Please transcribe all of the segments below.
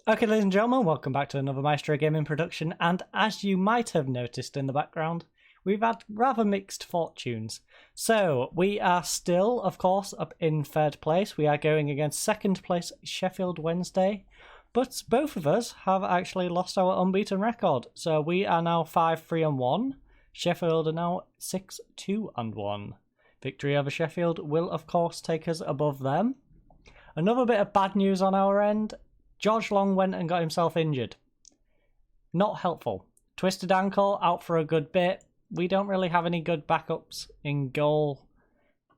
Okay, ladies and gentlemen, welcome back to another Maestro Gaming production, and as you might have noticed in the background, we've had rather mixed fortunes. So, we are still, of course, up in third place. We are going against second place Sheffield Wednesday, but both of us have actually lost our unbeaten record. So, we are now 5-3-1. Sheffield are now 6-2-1. Victory over Sheffield will, of course, take us above them. Another bit of bad news on our end. George Long went and got himself injured. Not helpful. Twisted ankle, out for a good bit. We don't really have any good backups in goal,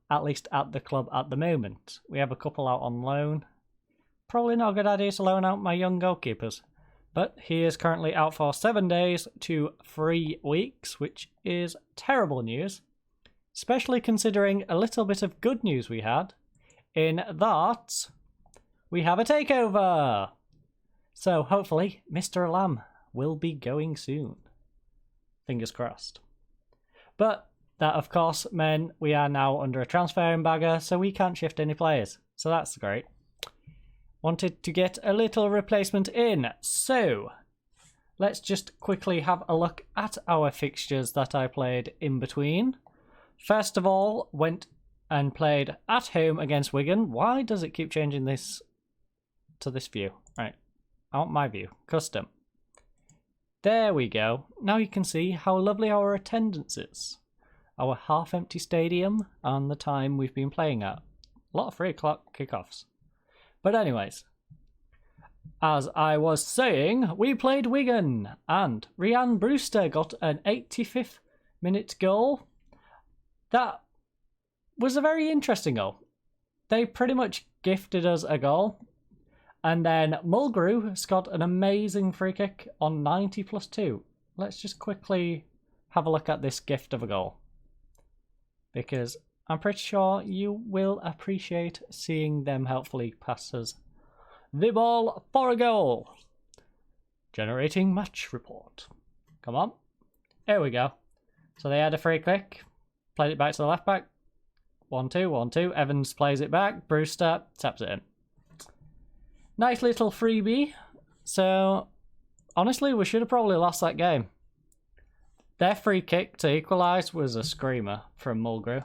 at least at the club at the moment. We have a couple out on loan. Probably not a good idea to loan out my young goalkeepers. But he is currently out for 7 days to 3 weeks, which is terrible news. Especially considering a little bit of good news we had, in that we have a takeover! So hopefully Mr. Lamb will be going soon. Fingers crossed. But that of course meant we are now under a transfer embargo, so we can't shift any players. So that's great. Wanted to get a little replacement in. So let's just quickly have a look at our fixtures that I played in between. First of all, went and played at home against Wigan. Why does it keep changing this to this view? Right, I want my view, custom. There we go. Now you can see how lovely our attendance is. Our half-empty stadium and the time we've been playing at. A lot of 3 o'clock kickoffs. But anyways, as I was saying, we played Wigan and Ryan Brewster got an 85th minute goal. That was a very interesting goal. They pretty much gifted us a goal. And then Mulgrew scored an amazing free kick on 90+2. Let's just quickly have a look at this gift of a goal, because I'm pretty sure you will appreciate seeing them helpfully pass us the ball for a goal. Generating match report. Come on. There we go. So they had a free kick. Played it back to the left back. 1-2, 1-2. Evans plays it back. Brewster taps it in. Nice little freebie. So, honestly, we should have probably lost that game. Their free kick to equalise was a screamer from Mulgrew.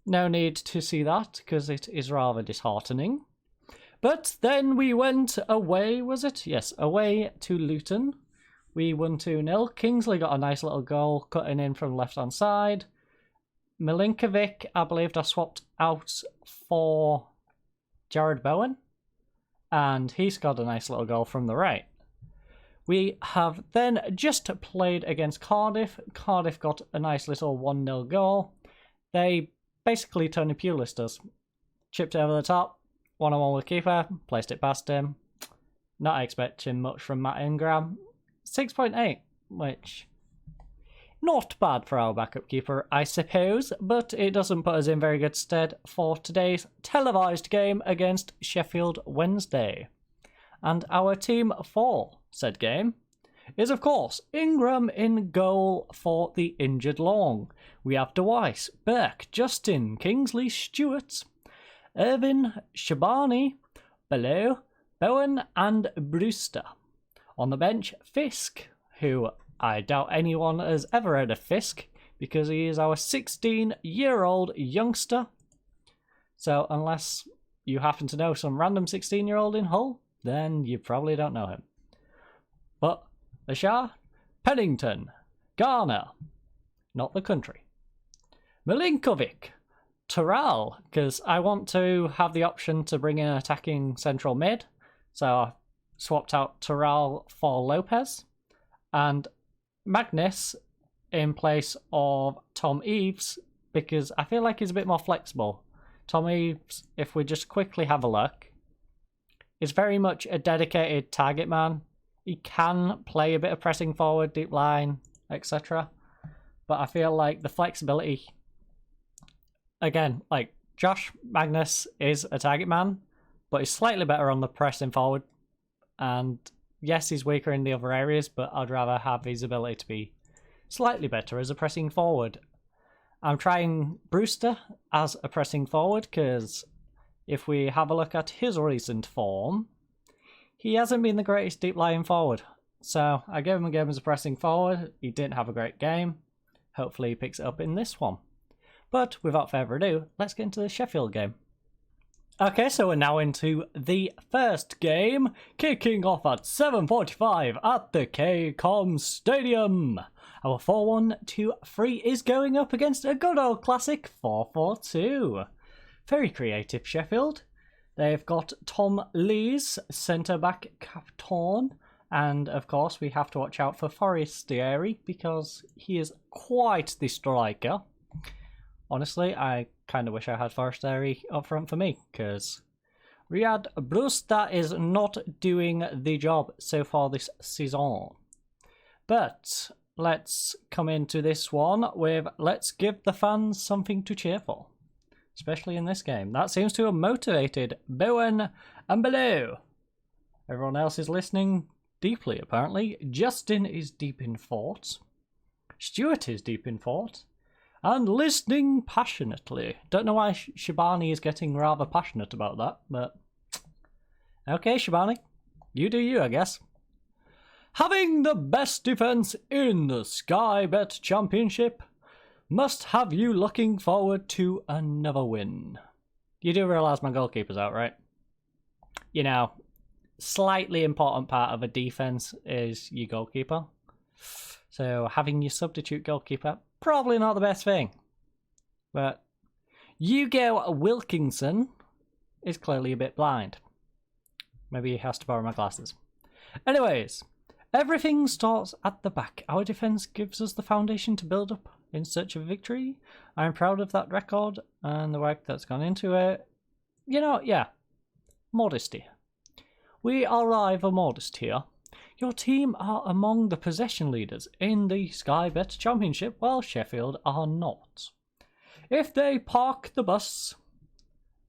No need to see that, because it is rather disheartening. But then we went away, was it? Yes, away to Luton. We won 2-0. Kingsley got a nice little goal, cutting in from left-hand side. Milinkovic, I believe, I swapped out for Jared Bowen. And he scored a nice little goal from the right. We have then just played against Cardiff. Cardiff got a nice little 1-0 goal. They basically Tony Pulis does. Chipped it over the top, 1-on-1 with keeper, placed it past him. Not expecting much from Matt Ingram. 6.8, which not bad for our backup keeper, I suppose, but it doesn't put us in very good stead for today's televised game against Sheffield Wednesday. And our team for said game is, of course, Ingram in goal for the injured Long. We have DeWice, Burke, Justin, Kingsley, Stewart, Irvin, Shabani, Below, Bowen and Brewster. On the bench, Fisk, who I doubt anyone has ever heard of Fisk, because he is our 16-year-old youngster. So unless you happen to know some random 16-year-old in Hull, then you probably don't know him. But the Shah, Pennington, Garner, not the country, Milinkovic, Terrell, because I want to have the option to bring in an attacking central mid, so I swapped out Terrell for Lopez, and Magnus in place of Tom Eves, because I feel like he's a bit more flexible. Tom Eves, if we just quickly have a look, is very much a dedicated target man. He can play a bit of pressing forward, deep line, etc. But I feel like the flexibility, again, like Josh Magnus is a target man, but he's slightly better on the pressing forward. And yes, he's weaker in the other areas, but I'd rather have his ability to be slightly better as a pressing forward. I'm trying Brewster as a pressing forward, because if we have a look at his recent form, he hasn't been the greatest deep lying forward. So I gave him a game as a pressing forward. He didn't have a great game. Hopefully he picks it up in this one. But without further ado, let's get into the Sheffield game. Okay, so we're now into the first game, kicking off at 7:45 at the KCOM Stadium. Our 4-1-2-3 is going up against a good old classic 4-4-2. Very creative Sheffield. They've got Tom Lees, centre-back captain, and of course we have to watch out for Forestieri because he is quite the striker. Honestly, I kind of wish I had Forestieri up front for me, because Riyad Brewster is not doing the job so far this season. But let's come into this one with let's give the fans something to cheer for, especially in this game. That seems to have motivated Bowen and Below. Everyone else is listening deeply, apparently. Justin is deep in thought. Stuart is deep in thought. And listening passionately. Don't know why Shabani is getting rather passionate about that, but... Okay, Shabani. You do you, I guess. Having the best defence in the Sky Bet Championship must have you looking forward to another win. You do realise my goalkeeper's out, right? You know, slightly important part of a defence is your goalkeeper. So having your substitute goalkeeper, probably not the best thing. But Hugo Wilkinson is clearly a bit blind. Maybe he has to borrow my glasses. Anyways, everything starts at the back. Our defence gives us the foundation to build up in search of victory. I'm proud of that record and the work that's gone into it. You know, yeah, modesty. We are rather modest here. Your team are among the possession leaders in the Sky Bet Championship, while Sheffield are not. If they park the bus,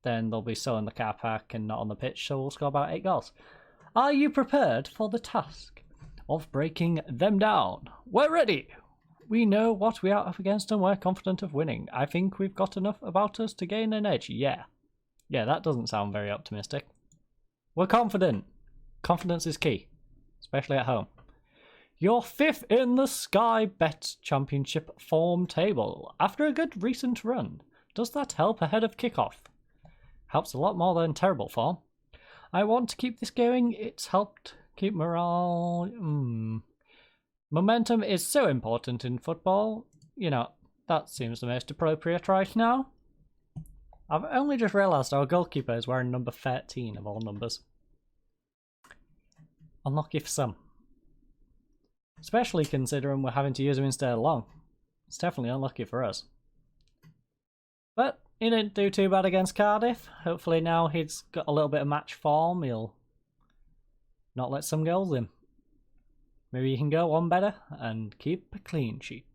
then they'll be so in the car park and not on the pitch, so we'll score about 8 goals. Are you prepared for the task of breaking them down? We're ready! We know what we are up against and we're confident of winning. I think we've got enough about us to gain an edge. Yeah, that doesn't sound very optimistic. We're confident. Confidence is key. Especially at home. You're 5th in the Sky Bet Championship form table after a good recent run. Does that help ahead of kickoff? Helps a lot more than terrible form. I want to keep this going. It's helped keep morale. Momentum is so important in football. You know, that seems the most appropriate right now. I've only just realised our goalkeeper is wearing number 13 of all numbers. Unlucky for some. Especially considering we're having to use him instead of Long. It's definitely unlucky for us. But he didn't do too bad against Cardiff. Hopefully now he's got a little bit of match form, he'll not let some goals in. Maybe he can go one better and keep a clean sheet.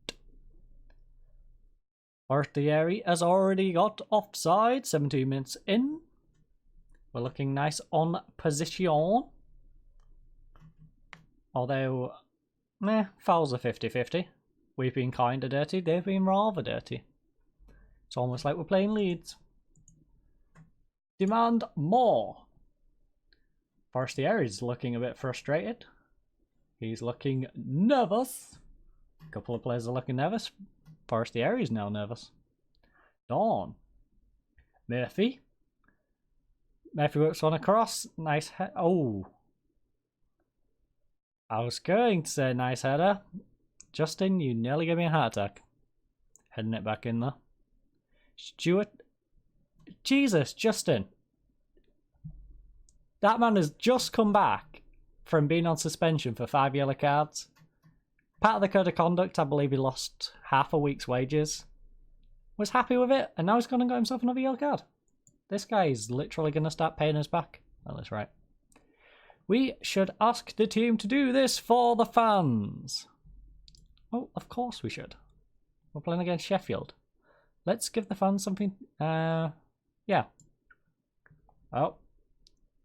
Forestieri has already got offside, 17 minutes in. We're looking nice on position. Although, fouls are 50-50. We've been kind of dirty, they've been rather dirty. It's almost like we're playing Leeds. Demand more. Forestieri is looking a bit frustrated. He's looking nervous. A couple of players are looking nervous. Forestieri is now nervous. Dawn. Murphy. Murphy works on a cross. Nice head. Oh. I was going to say nice header. Justin, you nearly gave me a heart attack. Heading it back in there. Stuart. Jesus, Justin. That man has just come back from being on suspension for 5 yellow cards. Part of the code of conduct, I believe he lost half a week's wages. Was happy with it, and now he's gone and got himself another yellow card. This guy is literally going to start paying us back. Well, that's right. We should ask the team to do this for the fans. Oh, of course we should. We're playing against Sheffield. Let's give the fans something. Yeah. Oh.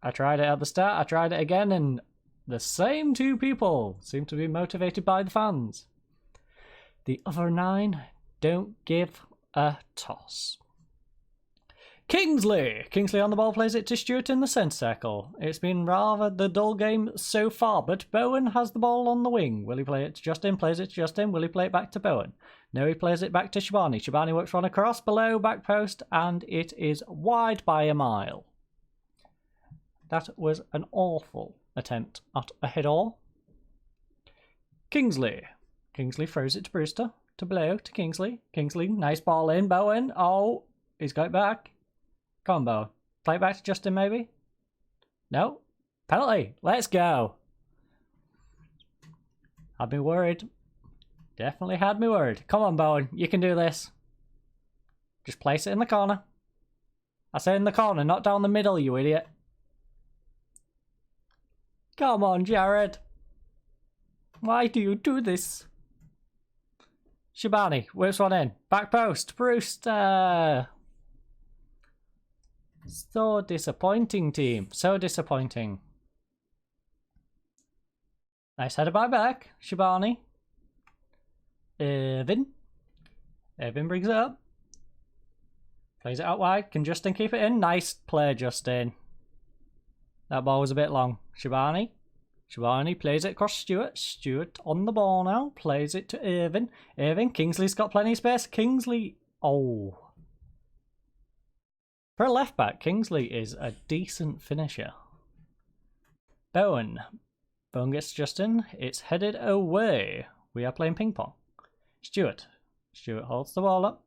I tried it at the start. I tried it again, and the same 2 people seem to be motivated by the fans. The other 9 don't give a toss. Kingsley! Kingsley on the ball, plays it to Stewart in the centre circle. It's been rather the dull game so far, but Bowen has the ball on the wing. Will he play it to Justin? Plays it to Justin. Will he play it back to Bowen? No, he plays it back to Shabani. Shabani works one across, below, back post, and it is wide by a mile. That was an awful attempt at a header. Kingsley. Kingsley throws it to Brewster. To below, to Kingsley. Kingsley, nice ball in. Bowen. Oh, he's got it back. Come on, Bowen. Play it back to Justin, maybe? No? Penalty. Let's go. Had me worried. Definitely had me worried. Come on, Bowen. You can do this. Just place it in the corner. I say in the corner, not down the middle, you idiot. Come on, Jared. Why do you do this? Shabani, whips one in. Back post. Brewster. So disappointing, team. So disappointing. Nice header by back. Shabani. Irvin. Irvin brings it up. Plays it out wide. Can Justin keep it in? Nice play, Justin. That ball was a bit long. Shabani. Shabani plays it across Stewart. Stewart on the ball now. Plays it to Irvin. Irvin. Kingsley's got plenty of space. Kingsley. Oh. For a left back, Kingsley is a decent finisher. Bowen. Bowen gets Justin. It's headed away. We are playing ping pong. Stewart. Stewart holds the ball up.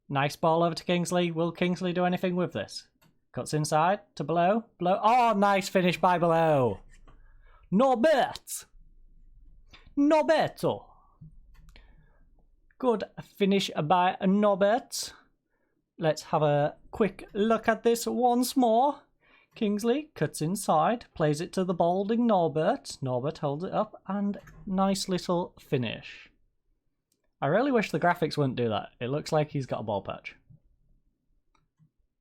Nice ball over to Kingsley. Will Kingsley do anything with this? Cuts inside to Below. Below. Oh, nice finish by Below. Norbert. Norberto. Good finish by Norbert. Let's have a quick look at this once more. Kingsley cuts inside, plays it to the balding Norbert. Norbert holds it up, and nice little finish. I really wish the graphics wouldn't do that. It looks like he's got a ball patch.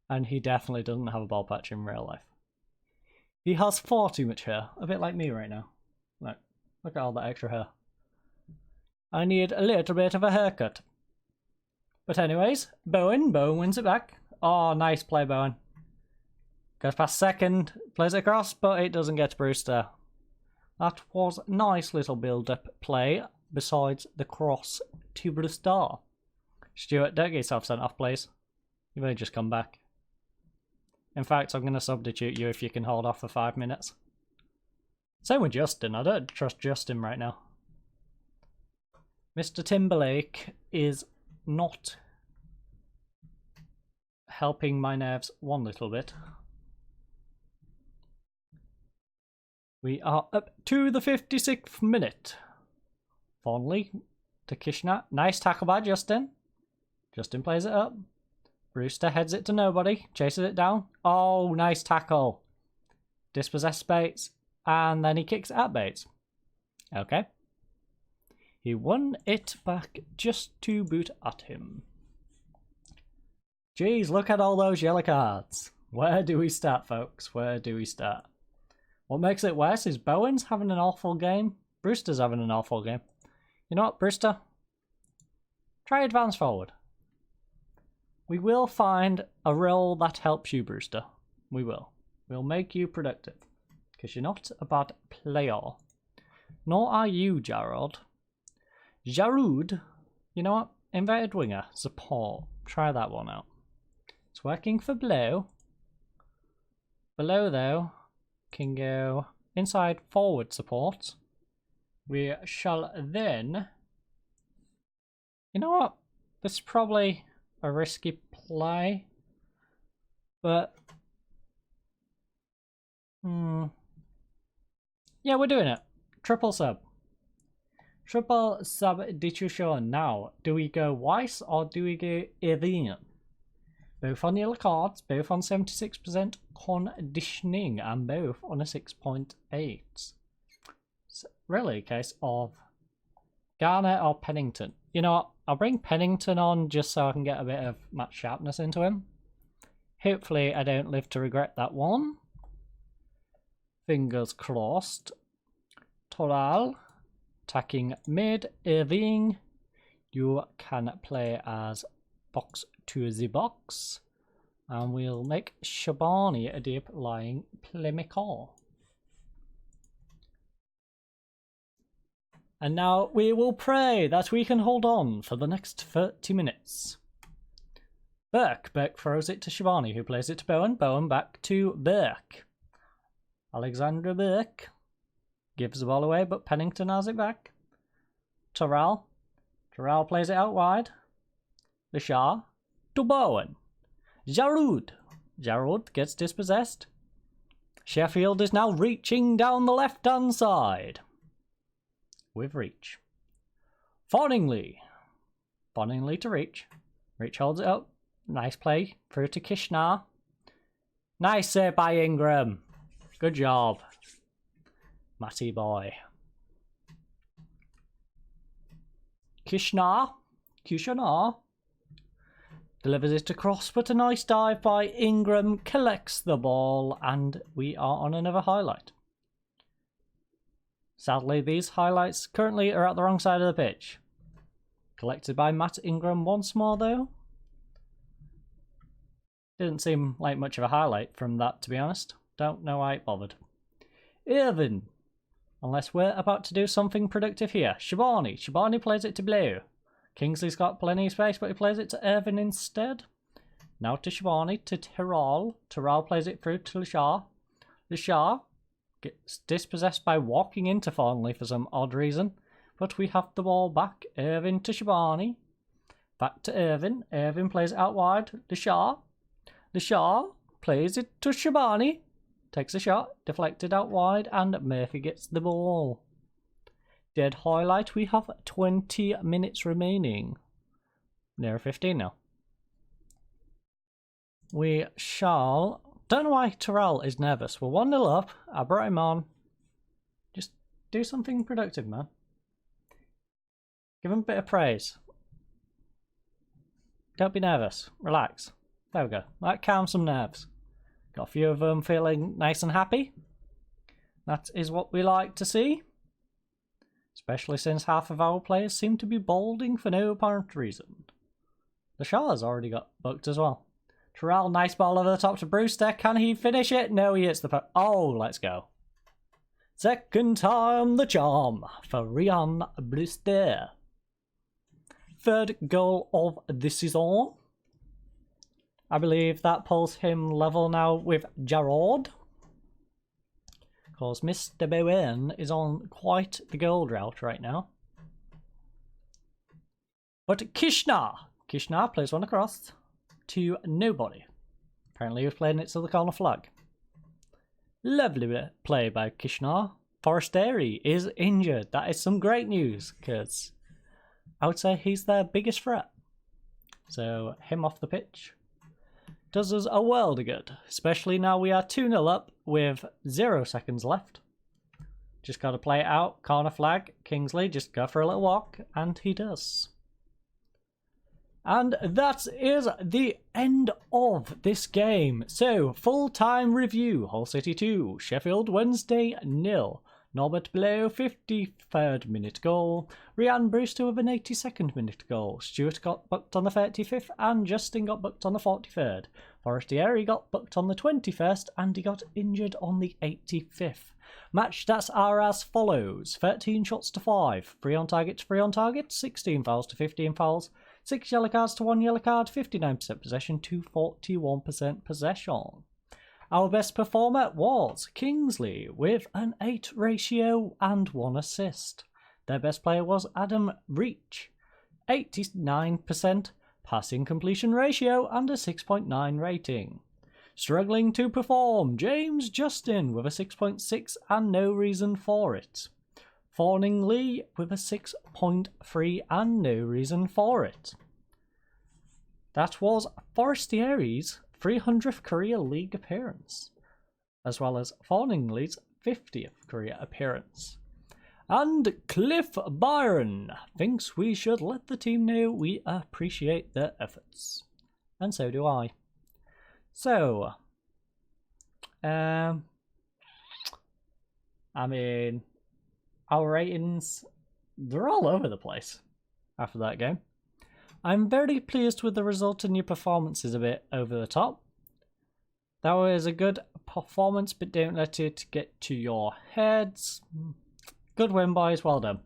And he definitely doesn't have a ball patch in real life. He has far too much hair, a bit like me right now. Look at all that extra hair. I need a little bit of a haircut. But anyways, Bowen wins it back. Oh, nice play, Bowen. Goes past second, plays it across, but it doesn't get to Brewster. That was a nice little build-up play, besides the cross to Brewster. Stewart, don't get yourself sent off, please. You've only just come back. In fact, I'm going to substitute you if you can hold off for 5 minutes. Same with Justin. I don't trust Justin right now. Mr. Timberlake is not helping my nerves one little bit. We are up to the 56th minute. Fondly to Kishna. Nice tackle by Justin. Justin plays it up. Brewster heads it to nobody. Chases it down. Oh, nice tackle. Dispossessed Bates. And then he kicks at Bates. Okay. He won it back just to boot at him. Jeez, look at all those yellow cards. Where do we start, folks? Where do we start? What makes it worse is Bowen's having an awful game. Brewster's having an awful game. You know what, Brewster? Try advance forward. We will find a role that helps you, Brewster. We will. We'll make you productive. Because you're not a bad player. Nor are you, Jarrod. Jarud. You know what? Inverted winger. Support. Try that one out. It's working for Below. Below, though, can go inside forward support. We shall then... You know what? This is probably a risky play. But... Yeah, we're doing it. Triple sub. Triple substitution. Now, do we go Weiss or do we go Irvin? Both on yellow cards, both on 76% conditioning, and both on a 6.8. So really a case of Garner or Pennington. You know what? I'll bring Pennington on just so I can get a bit of match sharpness into him. Hopefully I don't live to regret that one. Fingers crossed. Toral. Attacking mid. Irving. You can play as box to the box. And we'll make Shabani a deep lying playmaker. And now we will pray that we can hold on for the next 30 minutes. Burke throws it to Shabani, who plays it to Bowen. Bowen back to Burke. Alexandra Burke gives the ball away, but Pennington has it back. Terrell plays it out wide. The Shah to Bowen. Jarrod gets dispossessed. Sheffield is now reaching down the left-hand side. With Reach. Fawningley to Reach. Reach holds it up. Nice play. Through to Kishnar. Nice save by Ingram. Good job. Matty boy. Kishnar delivers it across, but a nice dive by Ingram collects the ball, and we are on another highlight. Sadly, these highlights currently are at the wrong side of the pitch. Collected by Matt Ingram once more, though. Didn't seem like much of a highlight from that, to be honest. Don't know why it bothered. Irvin. Unless we're about to do something productive here. Shabani plays it to Blue. Kingsley's got plenty of space, but he plays it to Irvin instead. Now to Shabani, to Terrell. Terrell plays it through to Lashar. Lashar gets dispossessed by walking into Thornley for some odd reason. But we have the ball back. Irvin to Shabani. Back to Irvin. Irvin plays it out wide. Lashar plays it to Shabani. Takes a shot. Deflected out wide. And Murphy gets the ball. Dead highlight. We have 20 minutes remaining. Near 15 now. We shall... Don't know why Terrell is nervous. We're 1-0 up. I brought him on. Just do something productive, man. Give him a bit of praise. Don't be nervous. Relax. There we go. That calms some nerves. Got a few of them feeling nice and happy. That is what we like to see. Especially since half of our players seem to be balding for no apparent reason. The Shah's already got booked as well. Terrell, nice ball over the top to Brewster. Can he finish it? No, he hits the post. Oh, let's go. Second time the charm for Ryan Brewster. Third goal of the season. I believe that pulls him level now with Jarrod. Because Mr. Bowen is on quite the goal drought right now. But Kishnar plays one across to nobody. Apparently he was playing it to the corner flag. Lovely play by Kishnar. Forestieri is injured. That is some great news, because I would say he's their biggest threat. So him off the pitch does us a world of good, especially now we are 2-0 up with 0 seconds left. Just got to play it out, corner flag, Kingsley, just go for a little walk, and he does. And that is the end of this game. So, full-time review, Hull City 2, Sheffield Wednesday 0. Norbert Blow, 53rd minute goal. Ryan Brewster with an 82nd minute goal. Stewart got booked on the 35th and Justin got booked on the 43rd. Forestieri got booked on the 21st and he got injured on the 85th. Match stats are as follows. 13 shots to 5. 3 on target to 3 on target. 16 fouls to 15 fouls. 6 yellow cards to 1 yellow card. 59% possession to 41% possession. Our best performer was Kingsley with an 8 ratio and 1 assist. Their best player was Adam Reach, 89% passing completion ratio and a 6.9 rating. Struggling to perform, James Justin with a 6.6 and no reason for it. Fawning Lee with a 6.3 and no reason for it. That was Forestieri's 300th career league appearance, as well as Fawningley's 50th career appearance. And Cliff Byron thinks we should let the team know we appreciate their efforts. And so do I. So, I mean, our ratings, they're all over the place after that game. I'm very pleased with the result, and your performance is a bit over the top. That was a good performance, but don't let it get to your heads. Good win, boys. Well done.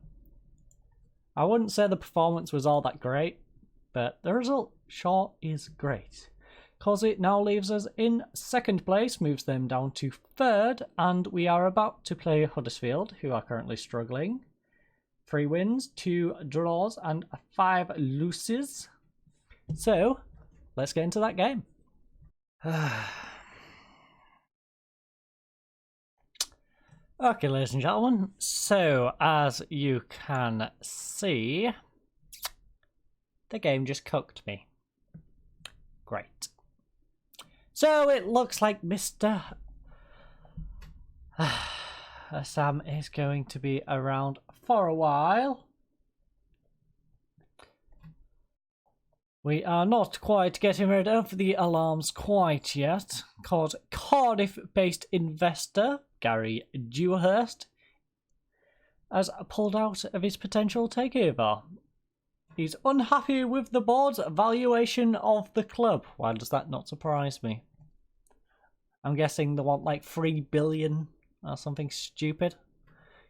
I wouldn't say the performance was all that great, but the result sure is great. Because it now leaves us in second place, moves them down to third, and we are about to play Huddersfield, who are currently struggling. 3 wins, 2 draws, and 5 losses. So, let's get into that game. Okay, ladies and gentlemen, so as you can see, the game just cooked me. Great. So it looks like Mr. Sam is going to be around for a while. We are not quite getting rid of the alarms quite yet, because Cardiff-based investor Gary Dewhurst has pulled out of his potential takeover. He's unhappy with the board's valuation of the club. Why does that not surprise me? I'm guessing they want like 3 billion or something stupid.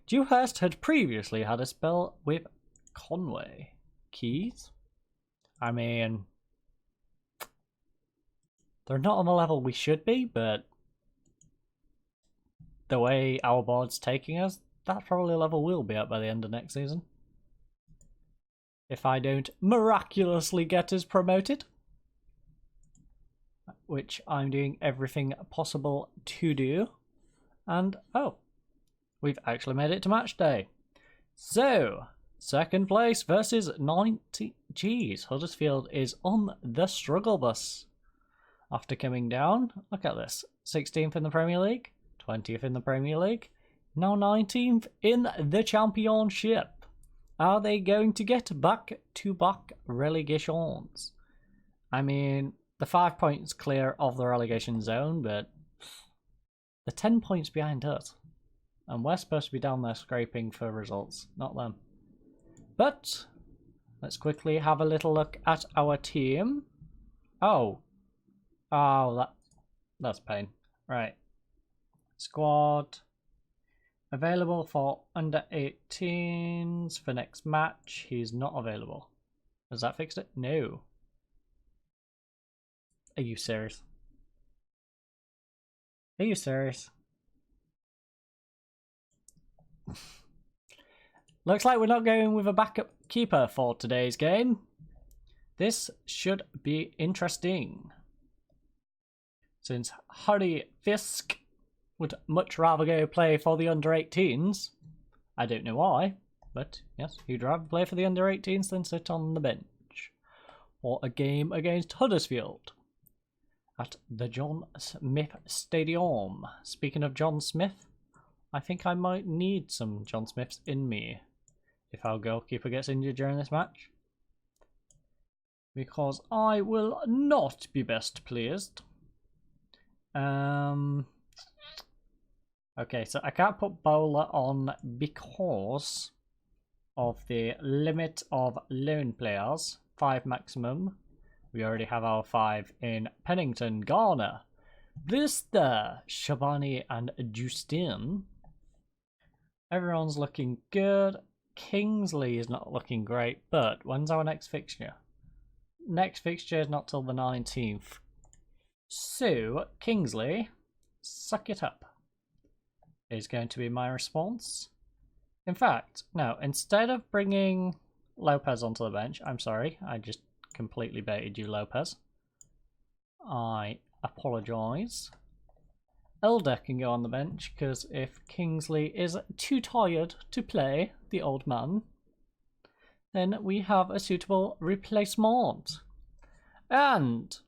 Dewhurst had previously had a spell with Conway. Keys? I mean, they're not on the level we should be, but the way our board's taking us, that's probably a level we'll be at by the end of next season. If I don't miraculously get us promoted. Which I'm doing everything possible to do. And, oh, we've actually made it to match day. So, second place versus 90. Jeez, Huddersfield is on the struggle bus. After coming down, look at this. 16th in the Premier League, 20th in the Premier League, now 19th in the Championship. Are they going to get back-to-back relegations? I mean, the 5 points clear of the relegation zone, but the 10 points behind us. And we're supposed to be down there scraping for results, not them. But let's quickly have a little look at our team. Oh, that's pain. Right. Squad. Available for under 18s for next match. He's not available. Has that fixed it? No. Are you serious? Are you serious? Looks like we're not going with a backup keeper for today's game. This should be interesting. Since Harry Fisk would much rather go play for the under-18s. I don't know why, but yes, he'd rather play for the under-18s than sit on the bench for a game against Huddersfield at the John Smith Stadium. Speaking of John Smith, I think I might need some John Smiths in me if our goalkeeper gets injured during this match, because I will not be best pleased. Okay, so I can't put Bowler on because of the limit of loan players, 5 maximum. We already have our 5 in Pennington, Garner, Vista, Shabani and Justin. Everyone's looking good. Kingsley is not looking great, but when's our next fixture? Next fixture is not till the 19th. So, Kingsley, suck it up, is going to be my response. In fact, no, instead of bringing Lopez onto the bench, I'm sorry, I just completely baited you, Lopez. I apologise. Elder can go on the bench, because if Kingsley is too tired to play, the old man, then we have a suitable replacement. And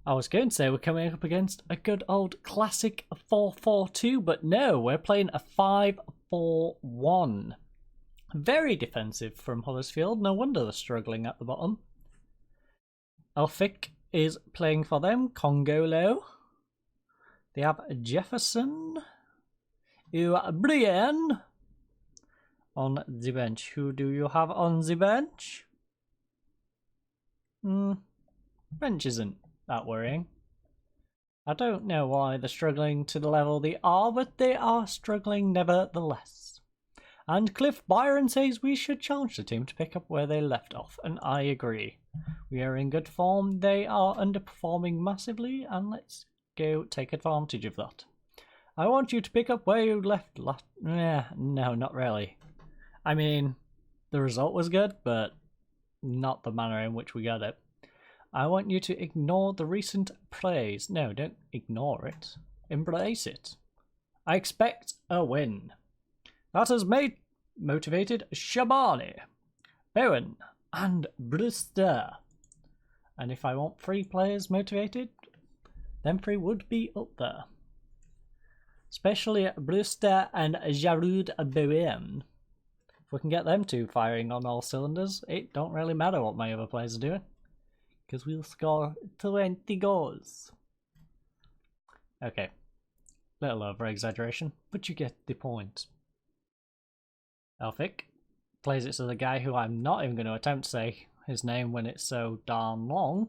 I was going to say we're coming up against a good old classic 4-4-2, but no, we're playing a 5-4-1. Very defensive from Huddersfield, no wonder they're struggling at the bottom. Elphick is playing for them, Congolo. They have Jefferson, Brian on the bench. Who do you have on the bench? Bench isn't that worrying. I don't know why they're struggling to the level they are, but they are struggling nevertheless. And Cliff Byron says we should challenge the team to pick up where they left off, and I agree. We are in good form, they are underperforming massively, and let's go take advantage of that. I want you to pick up where you left last... no, not really. I mean, the result was good, but not the manner in which we got it. I want you to ignore the recent praise. No, don't ignore it. Embrace it. I expect a win. That has motivated Shabani, Bowen, and Brewster. And if I want 3 players motivated, then 3 would be up there. Especially Brewster and Jarud Bowen. If we can get them 2 firing on all cylinders, it don't really matter what my other players are doing. Because we'll score 20 goals. Okay. Little over exaggeration, but you get the point. Elphick plays it to the guy who I'm not even going to attempt to say his name when it's so darn long.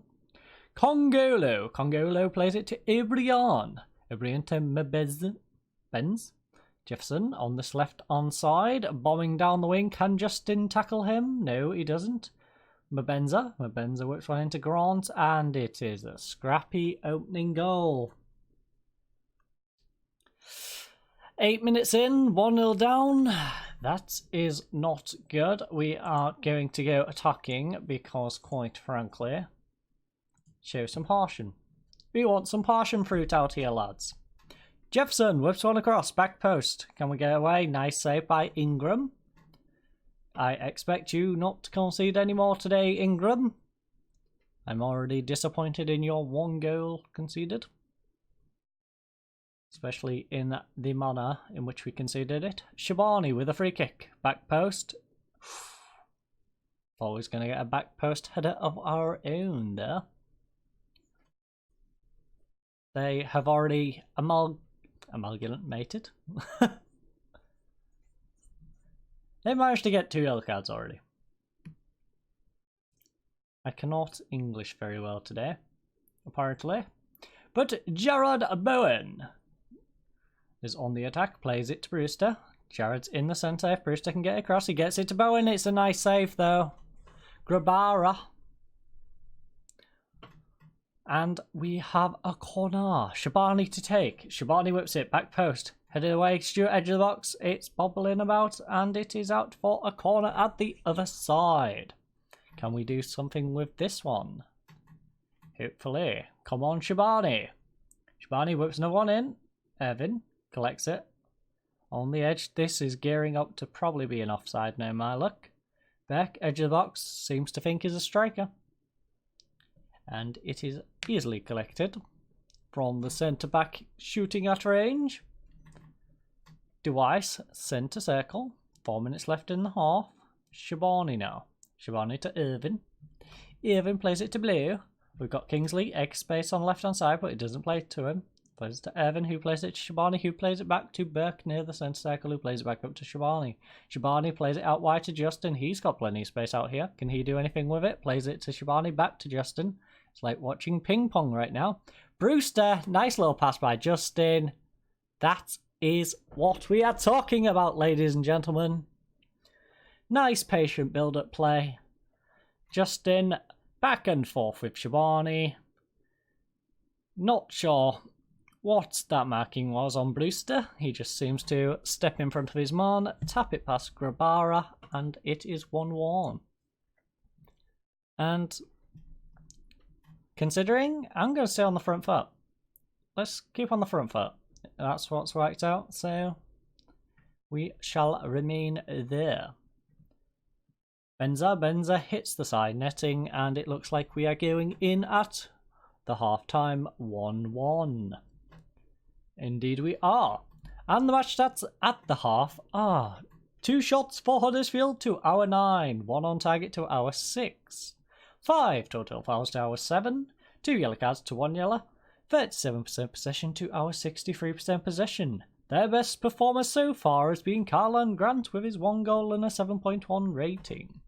Congolo. Congolo plays it to Ibrian. Ibrian to Benz. Jefferson on this left on side, bombing down the wing. Can Justin tackle him? No, he doesn't. Mabenza whips one into Grant, and it is a scrappy opening goal. 8 minutes in, 1-0 down. That is not good. We are going to go attacking because, quite frankly, show some passion. We want some passion fruit out here, lads. Jefferson whips one across, back post. Can we get away? Nice save by Ingram. I expect you not to concede any more today, Ingram. I'm already disappointed in your 1 goal conceded. Especially in the manner in which we conceded it. Shabani with a free kick. Back post. Always going to get a back post header of our own there. They have already amalgamated. They managed to get 2 yellow cards already. I cannot English very well today, apparently. But Jared Bowen is on the attack, plays it to Brewster. Jared's in the centre. If Brewster can get across, he gets it to Bowen. It's a nice save, though. Grabara. And we have a corner. Shabani to take. Shabani whips it, back post. Headed away, Stuart, edge of the box. It's bobbling about, and it is out for a corner at the other side. Can we do something with this one? Hopefully. Come on, Shabani. Shabani whips another one in. Evan collects it. On the edge, this is gearing up to probably be an offside now, my luck. Beck, edge of the box, seems to think is a striker. And it is easily collected from the centre-back shooting at range. Device, centre circle. 4 minutes left in the half. Shabani now. Shabani to Irvin. Irvin plays it to Blue. We've got Kingsley, egg space on left hand side, but it doesn't play to him. Plays it to Irvin, who plays it to Shabani, who plays it back to Burke near the centre circle, who plays it back up to Shabani. Shabani plays it out wide to Justin. He's got plenty of space out here. Can he do anything with it? Plays it to Shabani, back to Justin. It's like watching ping pong right now. Brewster, nice little pass by Justin. That is what we are talking about, ladies and gentlemen. Nice patient build-up play. Justin back and forth with Shabani. Not sure what that marking was on Brewster. He just seems to step in front of his man, tap it past Grabara, and it is 1-1. And considering, I'm going to stay on the front foot. Let's keep on the front foot. That's what's worked out, so we shall remain there. Benza hits the side netting, and it looks like we are going in at the half-time 1-1. Indeed we are. And the match stats at the half are 2 shots for Huddersfield to our 9, 1 on target to our 6, 5 total fouls to our 7, 2 yellow cards to 1 yellow, 37% possession to our 63% possession. Their best performer so far has been Carlan Grant with his 1 goal and a 7.1 rating.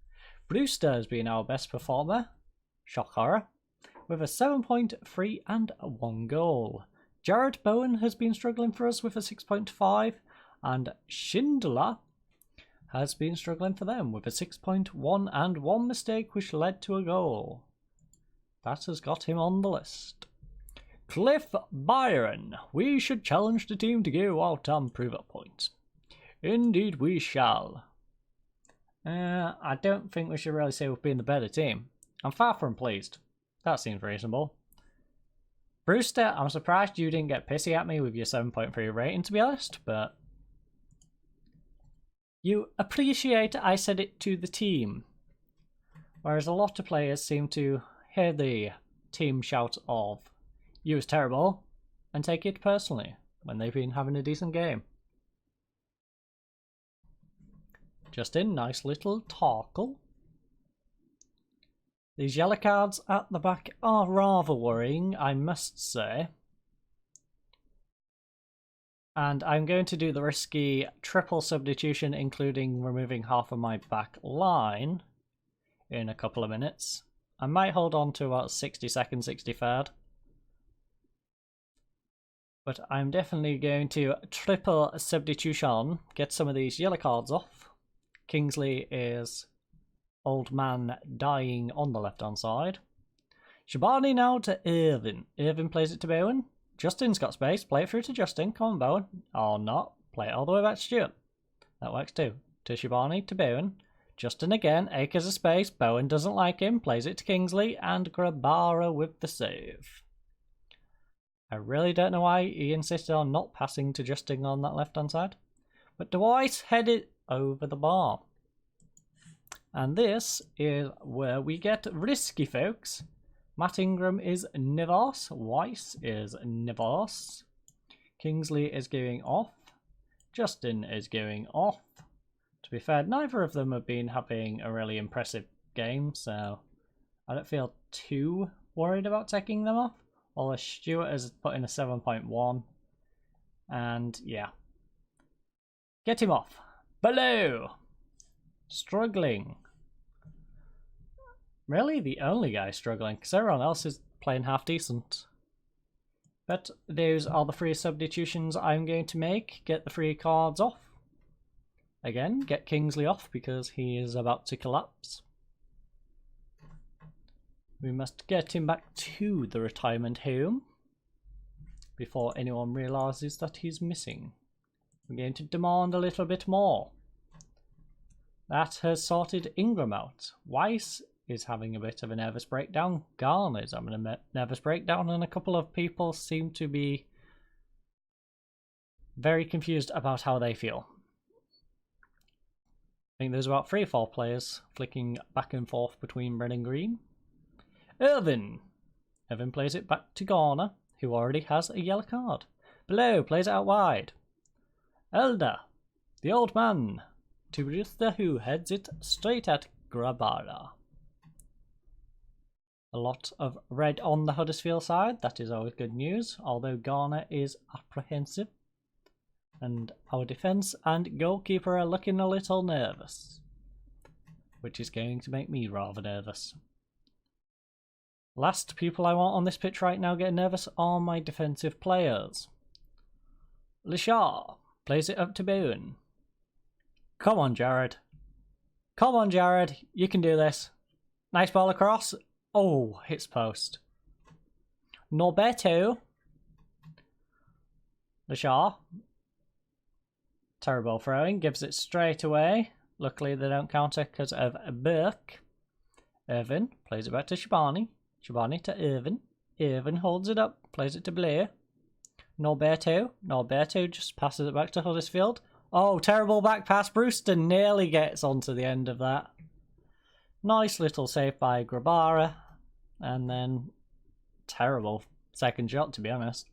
Brewster has been our best performer, shock horror, with a 7.3 and 1 goal. Jared Bowen has been struggling for us with a 6.5, and Schindler has been struggling for them with a 6.1 and one mistake which led to a goal. That has got him on the list. Cliff Byron. We should challenge the team to go out and prove a point. Indeed we shall. I don't think we should really say we've been the better team. I'm far from pleased. That seems reasonable. Brewster, I'm surprised you didn't get pissy at me with your 7.3 rating, to be honest, but you appreciate I said it to the team. Whereas a lot of players seem to hear the team shout of, "You was terrible," and take it personally when they've been having a decent game. Justin, nice little tackle. These yellow cards at the back are rather worrying, I must say. And I'm going to do the risky triple substitution, including removing half of my back line in a couple of minutes. I might hold on to about 62nd, 63rd. But I'm definitely going to triple substitution, get some of these yellow cards off. Kingsley is old man dying on the left-hand side. Shabani now to Irvin. Irvin plays it to Bowen. Justin's got space. Play it through to Justin. Come on, Bowen. Or not. Play it all the way back to Stuart. That works too. To Shabani, to Bowen. Justin again. Acres of space. Bowen doesn't like him. Plays it to Kingsley. And Grabara with the save. I really don't know why he insisted on not passing to Justin on that left-hand side. But Dwight headed over the bar. And this is where we get risky, folks. Matt Ingram is Nivas. Weiss is Nivas. Kingsley is going off. Justin is going off. To be fair, neither of them have been having a really impressive game, so I don't feel too worried about taking them off. Although Stuart has put in a 7.1. And yeah. Get him off. Below. Struggling. Really the only guy struggling, because everyone else is playing half decent. But those are the free substitutions I'm going to make. Get the free cards off. Again, get Kingsley off because he is about to collapse. We must get him back to the retirement home before anyone realises that he's missing. We're going to demand a little bit more. That has sorted Ingram out. Weiss is having a bit of a nervous breakdown. Garner's having a nervous breakdown, and a couple of people seem to be very confused about how they feel. I think there's about 3 or 4 players flicking back and forth between red and green. Irvin. Irvin plays it back to Garner, who already has a yellow card. Below plays it out wide. Elder, the old man, to Brewster, who heads it straight at Grabara. A lot of red on the Huddersfield side. That is always good news, although Garner is apprehensive. And our defence and goalkeeper are looking a little nervous, which is going to make me rather nervous. Last people I want on this pitch right now getting nervous are my defensive players. Lishar plays it up to Bowen. Come on, Jared. Come on, Jared. You can do this. Nice ball across. Oh, hits post. Norberto. Lishar. Terrible throwing. Gives it straight away. Luckily, they don't counter because of Burke. Irvin plays it back to Shabani. Shabani to Irvin. Irvin holds it up. Plays it to Blair. Norberto. Norberto just passes it back to Huddersfield. Oh, terrible back pass. Brewster nearly gets onto the end of that. Nice little save by Grabara. And then terrible second shot, to be honest.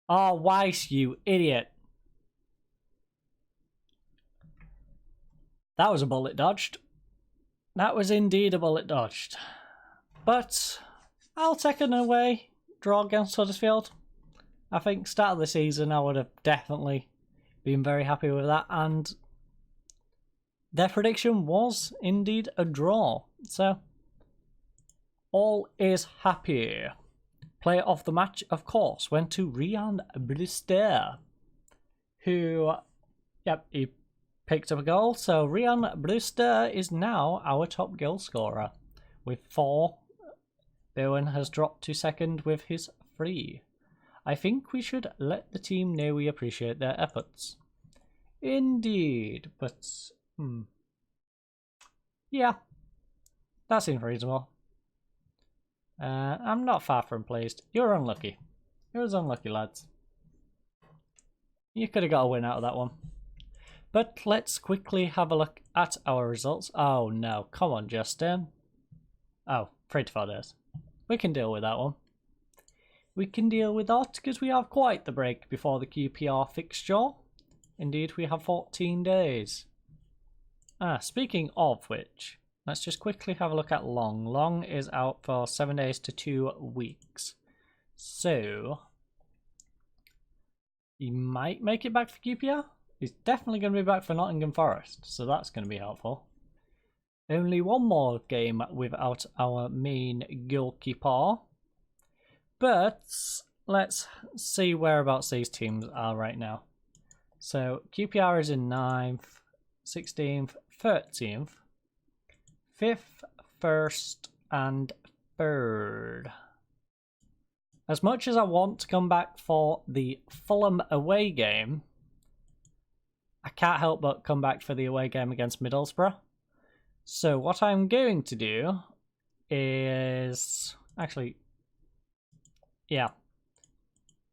Oh, Weiss, you idiot. That was a bullet dodged. That was indeed a bullet dodged. But I'll take an away draw against Huddersfield. I think start of the season I would have definitely been very happy with that, and their prediction was indeed a draw. So all is happy. Player of the match, of course, went to Rian Brewster, who, yep, he picked up a goal. So Rian Brewster is now our top goal scorer with 4. Bowen has dropped to second with his 3. I think we should let the team know we appreciate their efforts. Indeed, but yeah, that seems reasonable. I'm not far from pleased. You're unlucky. You're as unlucky, lads. You could have got a win out of that one. But let's quickly have a look at our results. Oh no, come on, Justin. Oh, 3 to 4 days. We can deal with that one. We can deal with that because we have quite the break before the QPR fixture. Indeed, we have 14 days. Speaking of which, let's just quickly have a look at Long. Long is out for 7 days to 2 weeks. So, he might make it back for QPR. He's definitely going to be back for Nottingham Forest, so that's going to be helpful. Only one more game without our main goalkeeper. But let's see whereabouts these teams are right now. So QPR is in 9th, 16th, 13th, 5th, 1st and 3rd. As much as I want to come back for the Fulham away game, I can't help but come back for the away game against Middlesbrough. So what I'm going to do is... Actually, yeah.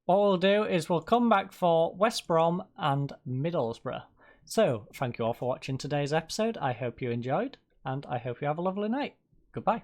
What we'll do is we'll come back for West Brom and Middlesbrough. So, thank you all for watching today's episode. I hope you enjoyed, and I hope you have a lovely night. Goodbye.